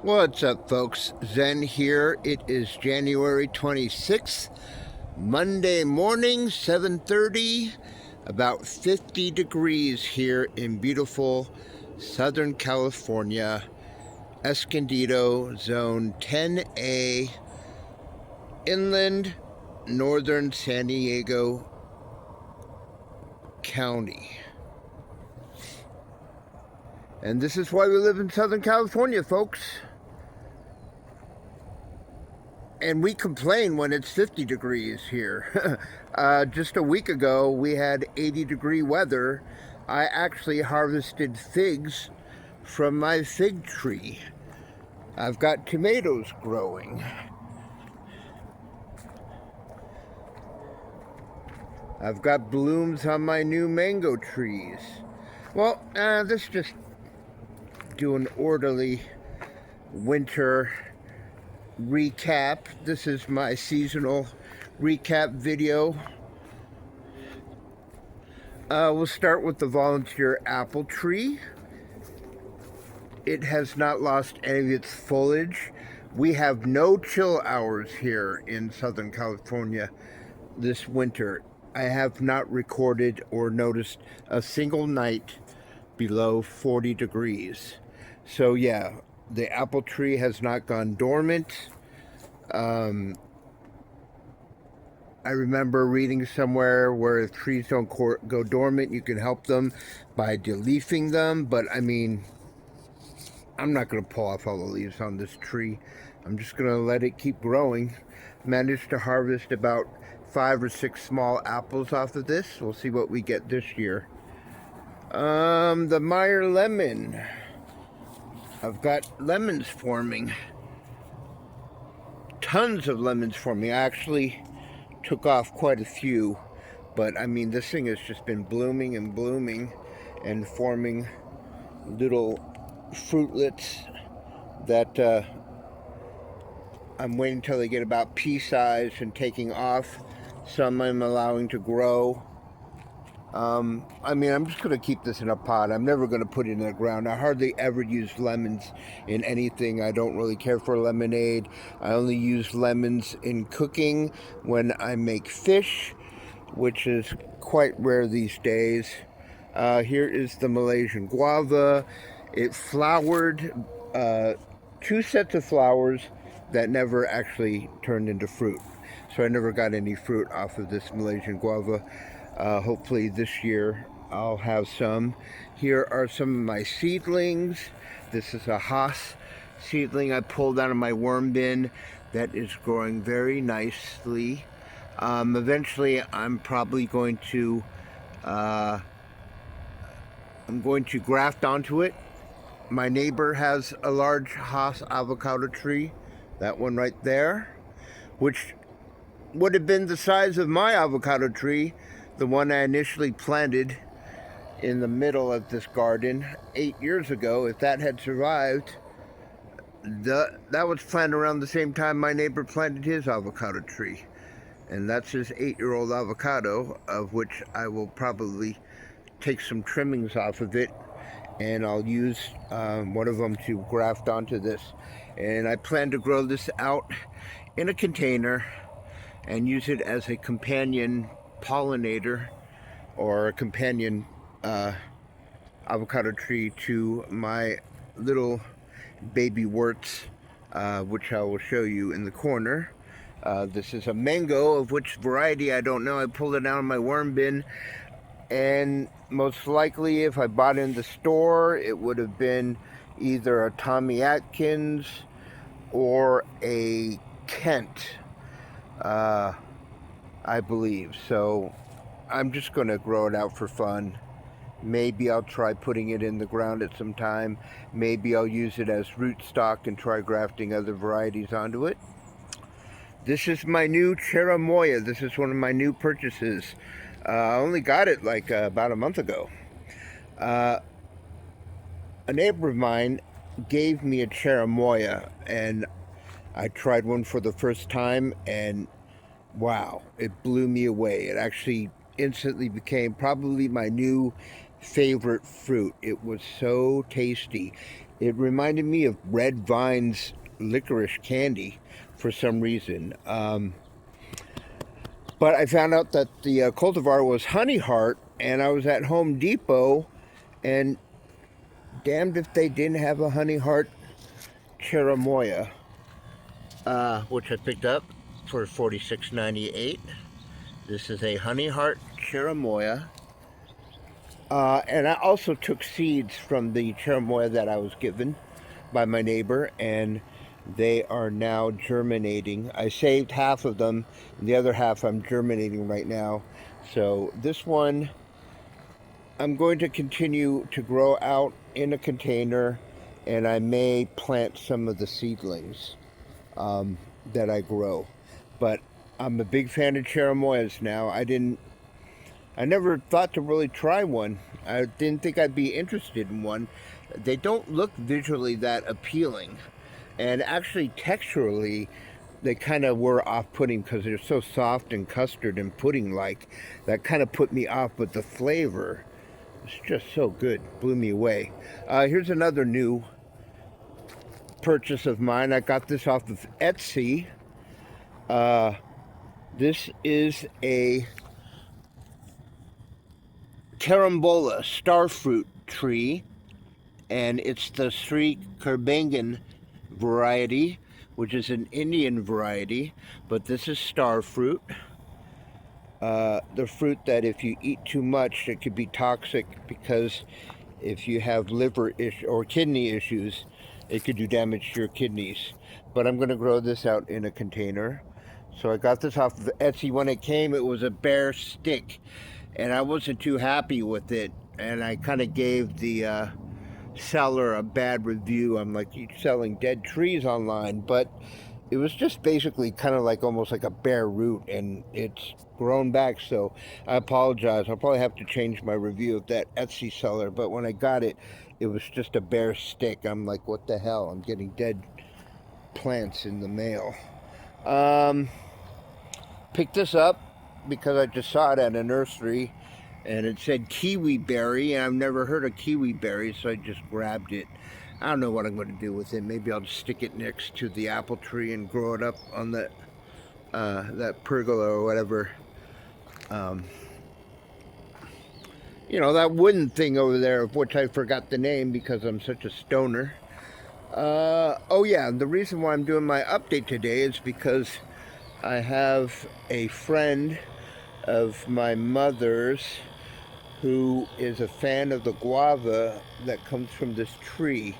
What's up, folks? Zen here. It is January 26th, Monday morning, 7:30, about 50 degrees here in beautiful Southern California, Escondido, Zone 10A, inland, northern San Diego County. And this is why we live in Southern California, folks. And we complain when it's 50 degrees here. Just a week ago, we had 80-degree weather. I actually harvested figs from my fig tree. I've got tomatoes growing. I've got blooms on my new mango trees. Well, this is just do an orderly winter recap. This is my seasonal recap video. We'll start with the volunteer apple tree. It has not lost any of its foliage. We have no chill hours here in Southern California this winter. I have not recorded or noticed a single night below 40 degrees. So yeah, the apple tree has not gone dormant. I remember reading somewhere where if trees don't go dormant, you can help them by deleafing them. But I mean, I'm not going to pull off all the leaves on this tree. I'm just going to let it keep growing. Managed to harvest about 5 or 6 small apples off of this. We'll see what we get this year. The Meyer lemon. I've got lemons forming. Tons of lemons forming. I actually took off quite a few, but I mean, this thing has just been blooming and blooming and forming little fruitlets that I'm waiting until they get about pea size and taking off. Some I'm allowing to grow. I mean, I'm just going to keep this in a pot. I'm never going to put it in the ground. I hardly ever use lemons in anything. I don't really care for lemonade. I only use lemons in cooking when I make fish, which is quite rare these days. Here is the Malaysian guava. It flowered, 2 sets of flowers that never actually turned into fruit. So I never got any fruit off of this Malaysian guava. Hopefully this year I'll have some. Here are some of my seedlings. This is a Haas seedling I pulled out of my worm bin that is growing very nicely. Eventually I'm probably going to graft onto it. My neighbor has a large Haas avocado tree, that one right there, which would have been the size of my avocado tree, the one I initially planted in the middle of this garden 8 years ago. If that had survived, that was planted around the same time my neighbor planted his avocado tree. And that's his 8-year-old avocado, of which I will probably take some trimmings off of it, and I'll use one of them to graft onto this. And I plan to grow this out in a container and use it as a companion pollinator or a companion avocado tree to my little baby Wurtz, which I will show you in the corner. This is a mango, of which variety I don't know. I pulled it out of my worm bin, and most likely if I bought it in the store, it would have been either a Tommy Atkins or a Kent, I believe. So I'm just going to grow it out for fun. Maybe I'll try putting it in the ground at some time. Maybe I'll use it as rootstock and try grafting other varieties onto it. This is my new Cherimoya. This is one of my new purchases. I only got it like about a month ago. A neighbor of mine gave me a Cherimoya, and I tried one for the first time, and wow, it blew me away. It actually instantly became probably my new favorite fruit. It was so tasty. It reminded me of Red Vine's licorice candy for some reason. But I found out that the cultivar was Honey Heart, and I was at Home Depot, and damned if they didn't have a Honey Heart Cherimoya, which I picked up for $46.98. This is a Honey Heart Cherimoya. And I also took seeds from the Cherimoya that I was given by my neighbor, and they are now germinating. I saved half of them, and the other half I'm germinating right now. So this one I'm going to continue to grow out in a container, and I may plant some of the seedlings that I grow. But I'm a big fan of Cherimoyas now. I never thought to really try one. I didn't think I'd be interested in one. They don't look visually that appealing. And actually, texturally, they kind of were off-putting because they're so soft and custard and pudding-like. That kind of put me off, but the flavor is just so good. Blew me away. Here's another new purchase of mine. I got this off of Etsy. This is a Carimbola starfruit tree, and it's the Sri Kerbangan variety, which is an Indian variety, but this is starfruit. The fruit that if you eat too much, it could be toxic, because if you have liver or kidney issues, it could do damage to your kidneys. But I'm going to grow this out in a container. So I got this off of Etsy. When it came, it was a bare stick, and I wasn't too happy with it, and I kind of gave the seller a bad review. I'm like, you're selling dead trees online, but it was just basically kind of like almost like a bare root, and it's grown back. So I apologize. I'll probably have to change my review of that Etsy seller, but when I got it, it was just a bare stick. I'm like, what the hell? I'm getting dead plants in the mail. Picked this up because I just saw it at a nursery, and it said kiwi berry, and I've never heard of kiwi berry, so I just grabbed it. I don't know what I'm going to do with it. Maybe I'll just stick it next to the apple tree and grow it up on that pergola or whatever. You know, that wooden thing over there, of which I forgot the name because I'm such a stoner. Oh yeah, the reason why I'm doing my update today is because I have a friend of my mother's who is a fan of the guava that comes from this tree.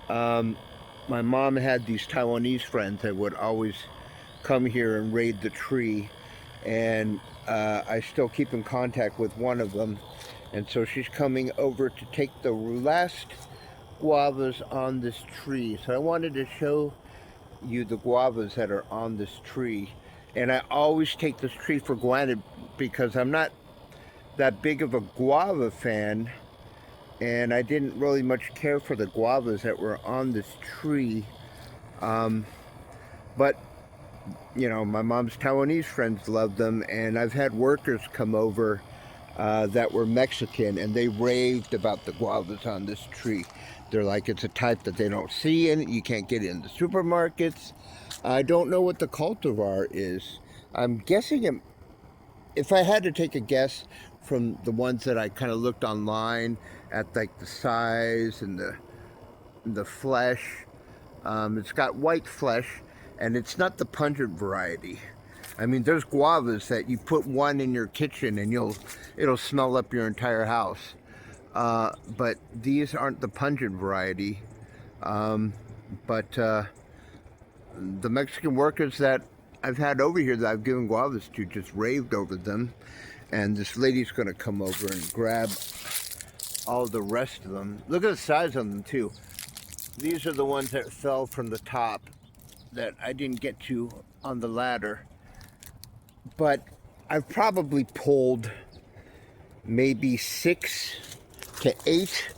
My mom had these Taiwanese friends that would always come here and raid the tree, and I still keep in contact with one of them, and so she's coming over to take the last guavas on this tree. So I wanted to show you the guavas that are on this tree, and I always take this tree for granted because I'm not that big of a guava fan, and I didn't really much care for the guavas that were on this tree. But you know, my mom's Taiwanese friends love them, and I've had workers come over that were Mexican, and they raved about the guavas on this tree. They're like, it's a type that they don't see, and you can't get it in the supermarkets. I don't know what the cultivar is. I'm guessing if I had to take a guess from the ones that I kind of looked online at, like the size and the flesh, it's got white flesh, and it's not the pungent variety. I mean, there's guavas that you put one in your kitchen and it'll smell up your entire house. But these aren't the pungent variety. But the Mexican workers that I've had over here that I've given guavas to just raved over them. And this lady's gonna come over and grab all the rest of them. Look at the size of them too. These are the ones that fell from the top that I didn't get to on the ladder. But I've probably pulled maybe 6 to 8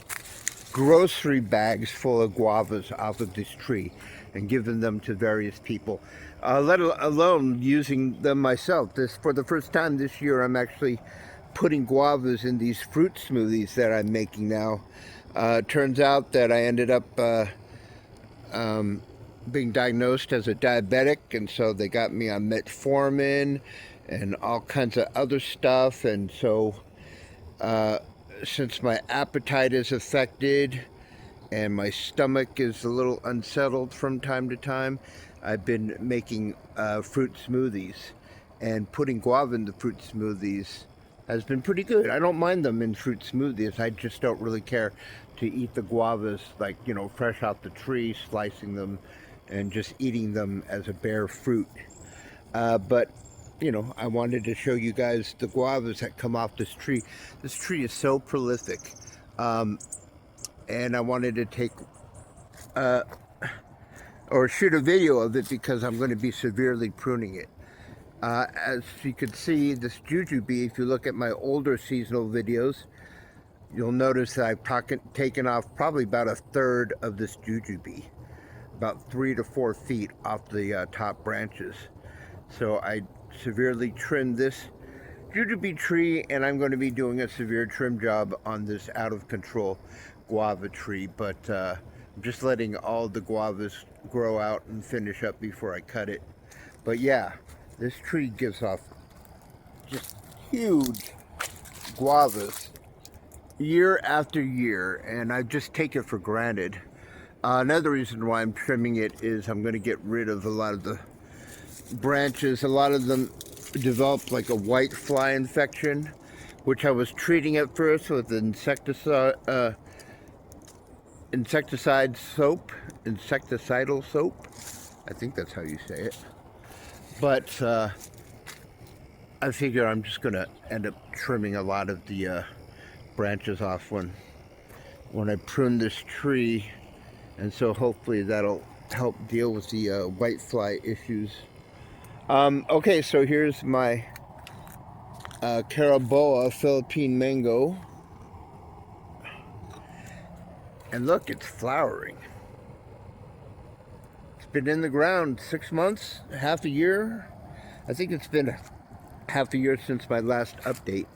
grocery bags full of guavas off of this tree and given them to various people, let alone using them myself. For the first time this year, I'm actually putting guavas in these fruit smoothies that I'm making now. Turns out that I ended up being diagnosed as a diabetic, and so they got me on metformin and all kinds of other stuff. And so since my appetite is affected and my stomach is a little unsettled from time to time, I've been making fruit smoothies, and putting guava in the fruit smoothies has been pretty good. I don't mind them in fruit smoothies. I just don't really care to eat the guavas, like, you know, fresh out the tree, slicing them and just eating them as a bare fruit. But you know, I wanted to show you guys the guavas that come off this tree. This tree is so prolific. And I wanted to take or shoot a video of it because I'm going to be severely pruning it. As you can see, this jujube, if you look at my older seasonal videos, you'll notice that I've taken off probably about a third of this jujube, about 3 to 4 feet off the top branches. So I severely trimmed this jujube tree, and I'm going to be doing a severe trim job on this out of control guava tree, but I'm just letting all the guavas grow out and finish up before I cut it. But yeah, this tree gives off just huge guavas year after year, and I just take it for granted. Another reason why I'm trimming it is I'm going to get rid of a lot of the branches. A lot of them developed like a white fly infection, which I was treating at first with insecticidal soap. I think that's how you say it. But I figure I'm just gonna end up trimming a lot of the branches off when I prune this tree, and so hopefully that'll help deal with the whitefly issues. Okay, so here's my Carimbola Philippine mango, and look, it's flowering. It's been in the ground 6 months, half a year. I think it's been half a year since my last update,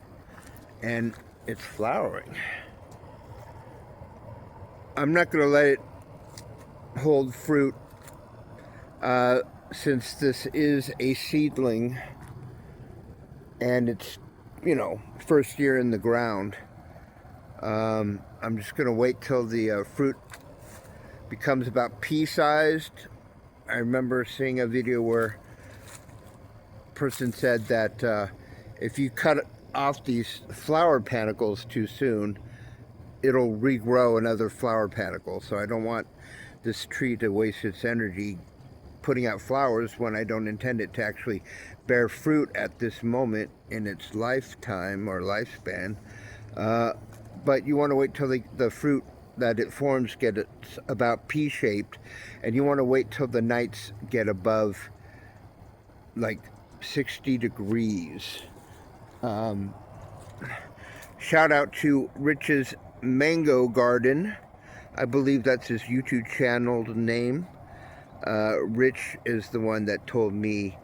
and it's flowering. I'm not going to let it hold fruit since this is a seedling and it's, you know, first year in the ground. I'm just going to wait till the fruit becomes about pea-sized. I remember seeing a video where a person said that if you cut off these flower panicles too soon, it'll regrow another flower panicle. So I don't want this tree to waste its energy putting out flowers when I don't intend it to actually bear fruit at this moment in its lifetime or lifespan. But you want to wait till the fruit that it forms gets about pea-shaped, and you want to wait till the nights get above like 60 degrees. Shout out to Rich's Mango Garden. I believe that's his YouTube channel name. Rich is the one that told me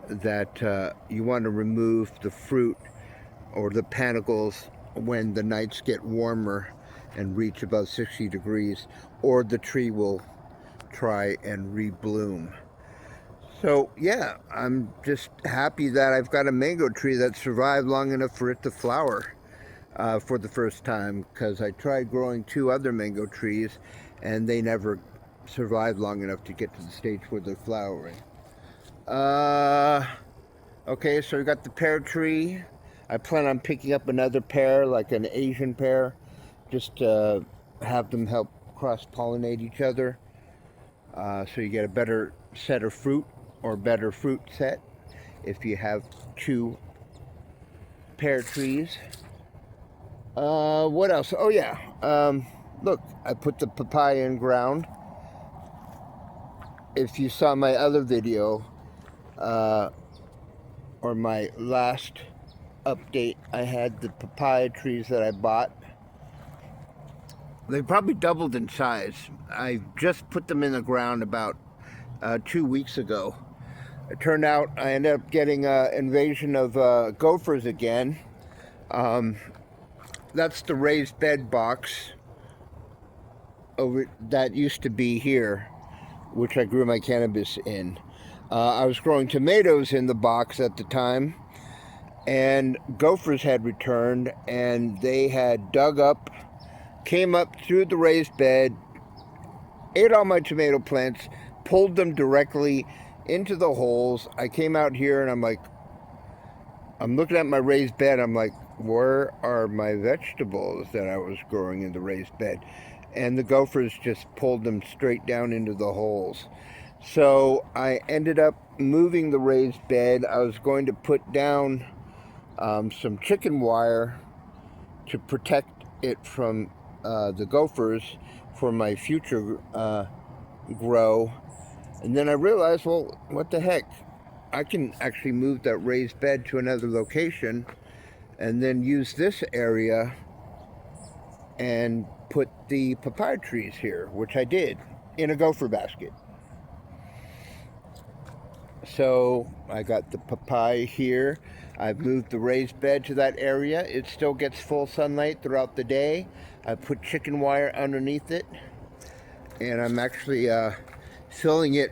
that you want to remove the fruit or the panicles when the nights get warmer and reach above 60 degrees, or the tree will try and rebloom. So yeah, I'm just happy that I've got a mango tree that survived long enough for it to flower for the first time, because I tried growing 2 other mango trees and they never survived long enough to get to the stage where they're flowering. Okay, so we got the pear tree. I plan on picking up another pear, like an Asian pear, just to have them help cross-pollinate each other, so you get a better set of fruit, or better fruit set, if you have 2 pear trees. What else? Oh yeah, look, I put the papaya in ground. If you saw my other video, or my last update, I had the papaya trees that I bought. They probably doubled in size. I just put them in the ground about 2 weeks ago. It turned out I ended up getting an invasion of gophers again. That's the raised bed box over that used to be here, which I grew my cannabis in. I was growing tomatoes in the box at the time, and gophers had returned, and they had dug up, came up through the raised bed, ate all my tomato plants, pulled them directly into the holes. I came out here and I'm like, I'm looking at my raised bed. I'm like, where are my vegetables that I was growing in the raised bed? And the gophers just pulled them straight down into the holes. So I ended up moving the raised bed. I was going to put down some chicken wire to protect it from the gophers for my future grow. And then I realized, well, what the heck? I can actually move that raised bed to another location and then use this area and put the papaya trees here, which I did in a gopher basket. So I got the papaya here. I've moved the raised bed to that area. It still gets full sunlight throughout the day. I put chicken wire underneath it, and I'm actually filling it,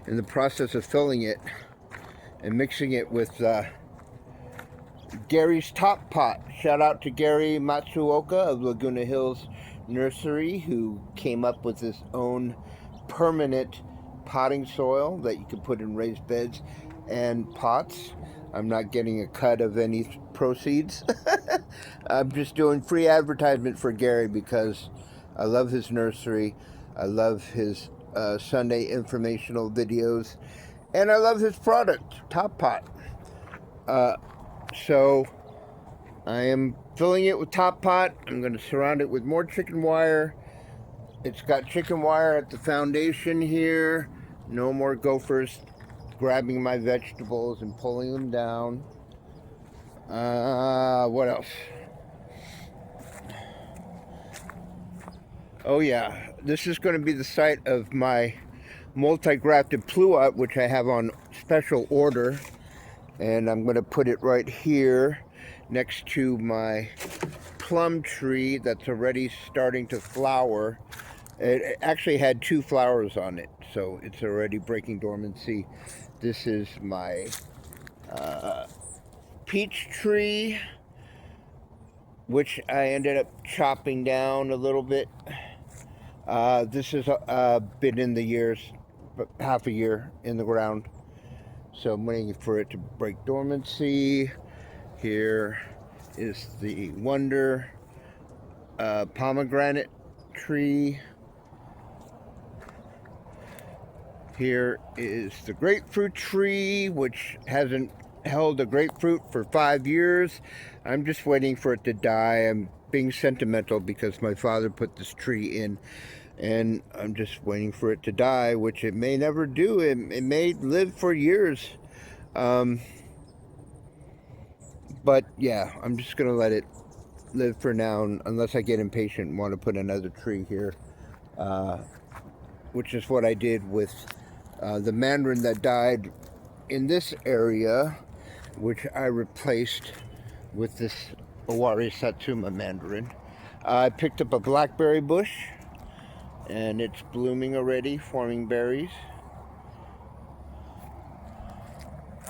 in the process of filling it and mixing it with Gary's Top Pot. Shout out to Gary Matsuoka of Laguna Hills Nursery, who came up with his own permanent potting soil that you can put in raised beds and pots. I'm not getting a cut of any proceeds. I'm just doing free advertisement for Gary because I love his nursery. I love his Sunday informational videos, and I love his product, Top Pot. So I am filling it with Top Pot. I'm going to surround it with more chicken wire. It's got chicken wire at the foundation here. No more gophers grabbing my vegetables and pulling them down. What else? Oh yeah, this is going to be the site of my multi-grafted pluot, which I have on special order. And I'm going to put it right here next to my plum tree that's already starting to flower. It actually had 2 flowers on it, so it's already breaking dormancy. This is my peach tree, which I ended up chopping down a little bit. This has been in the years, half a year in the ground. So I'm waiting for it to break dormancy. Here is the Wonder pomegranate tree. Here is the grapefruit tree, which hasn't held a grapefruit for 5 years. I'm just waiting for it to die. I'm being sentimental because my father put this tree in, and I'm just waiting for it to die, which it may never do. It may live for years. But yeah, I'm just going to let it live for now, unless I get impatient and want to put another tree here, which is what I did with the mandarin that died in this area, which I replaced with this Owari Satsuma mandarin. I picked up a blackberry bush, and it's blooming already, forming berries.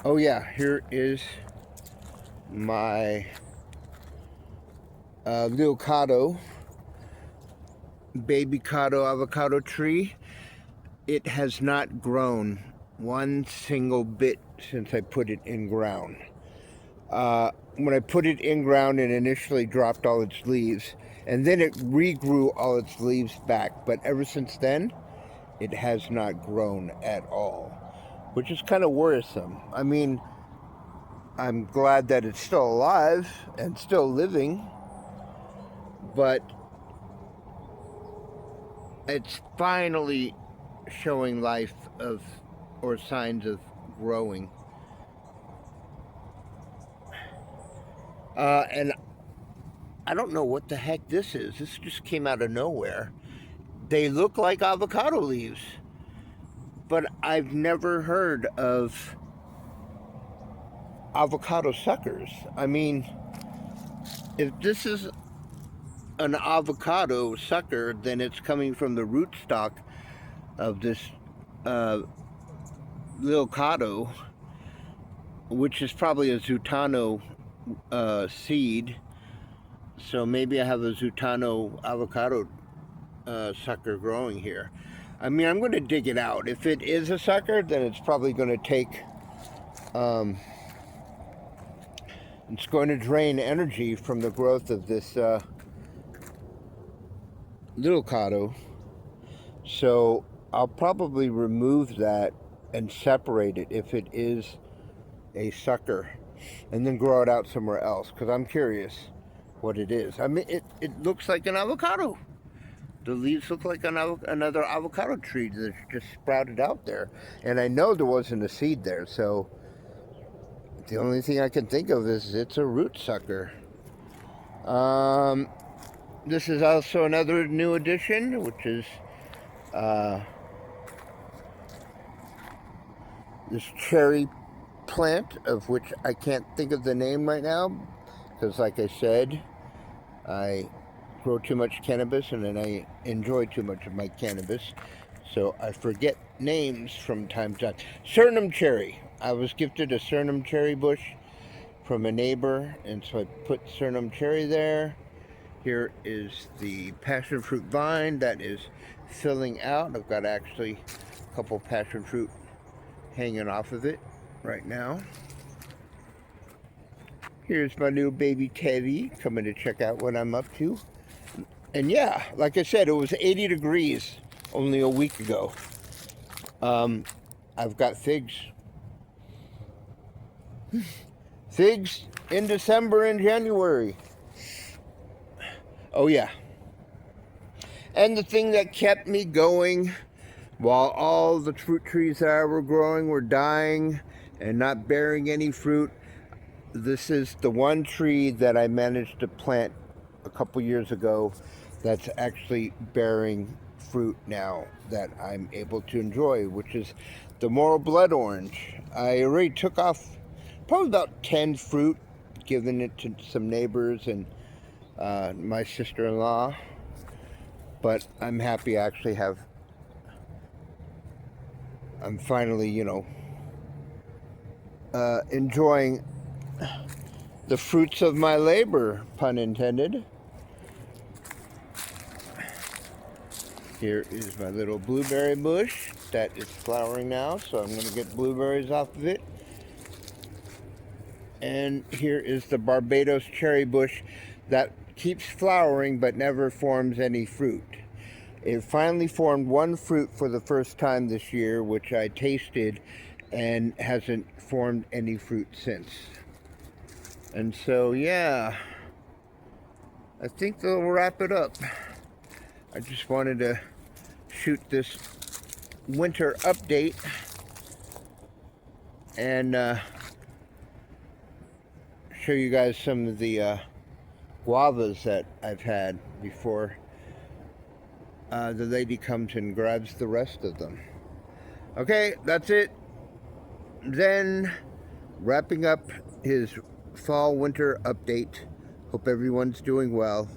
Oh yeah, here is my Lil Cado, baby Cado avocado tree. It has not grown one single bit since I put it in ground. When I put it in ground, it initially dropped all its leaves, and then it regrew all its leaves back. But ever since then, it has not grown at all, which is kind of worrisome. I mean, I'm glad that it's still alive and still living, but it's finally showing life of, or signs of growing. And I don't know what the heck this is. This just came out of nowhere. They look like avocado leaves, but I've never heard of avocado suckers. I mean, if this is an avocado sucker, then it's coming from the rootstock of this Lil Cado, which is probably a Zutano seed. So maybe I have a Zutano avocado sucker growing here. I mean, I'm going to dig it out. If it is a sucker, then it's probably going to take, it's going to drain energy from the growth of this Lil Cado. So I'll probably remove that and separate it if it is a sucker, and then grow it out somewhere else, because I'm curious what it is. I mean, it looks like an avocado. The leaves look like another avocado tree that's just sprouted out there. And I know there wasn't a seed there, so the only thing I can think of is it's a root sucker. This is also another new addition, which is this cherry plant, of which I can't think of the name right now, because like I said, I grow too much cannabis and then I enjoy too much of my cannabis, so I forget names from time to time. Surnam Cherry. I was gifted a Surnam Cherry bush from a neighbor, and so I put Surnam Cherry there. Here is the passion fruit vine that is filling out. I've got actually a couple passion fruit hanging off of it right now. Here's my little baby Teddy coming to check out what I'm up to. And yeah, like I said, it was 80 degrees only a week ago. I've got figs. Figs in December and January. Oh yeah. And the thing that kept me going while all the fruit trees that I were growing were dying and not bearing any fruit, this is the one tree that I managed to plant a couple years ago that's actually bearing fruit now that I'm able to enjoy, which is the Morrow Blood Orange. I already took off probably about 10 fruit, giving it to some neighbors and my sister-in-law, but I'm happy I actually have, I'm finally, you know, enjoying the fruits of my labor, pun intended. Here is my little blueberry bush that is flowering now, so I'm going to get blueberries off of it. And here is the Barbados cherry bush that keeps flowering but never forms any fruit. It finally formed one fruit for the first time this year, which I tasted, and hasn't formed any fruit since. And so, yeah, I think they'll wrap it up. I just wanted to shoot this winter update and show you guys some of the guavas that I've had before the lady comes and grabs the rest of them. Okay, that's it. Then wrapping up his fall winter update. Hope everyone's doing well.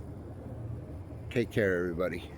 Take care, everybody.